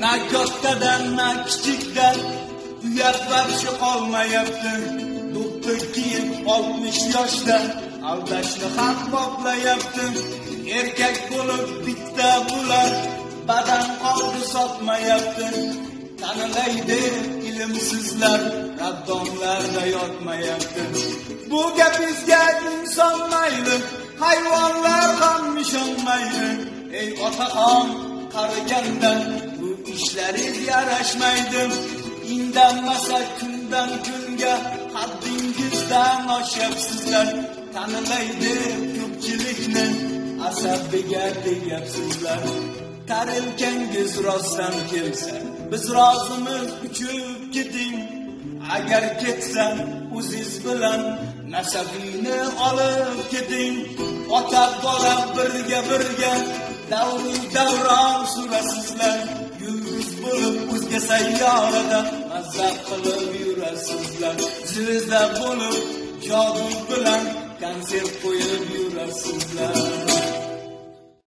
Na kattadan na kichikdan uyat barcha qolmayapti. Doktor kiyib 60 yoshda aldashni ham boplayapti. Erkak bo'lib bitta bular badan qoldi sotmayapti. Tanilaydi ilmsizlar raddomlarda yotmayapti. Bu gapingizga inson mayli, hayvonlar ham ishonmaydi. Ey otaxon, qarigandan bu ishlaringiz yarashmaydi. Indamasa kundan kunga haddingizdan oshyapsizlar. Tanilaydi ko'pchilikni asabiga deyapsizlar. Tarilkangiz rostdan kelsa, biz rozimiz, uchib keting. Agar ketsan, o'zingiz bilan nasabini olib keting. Ota bola birga davron surasizlar. Yulduz bo'lib o'zga sayyorada mazza qilib yurasizlar. Zvezda bo'lib jodu bilan konsert qo'yib yurasizlar.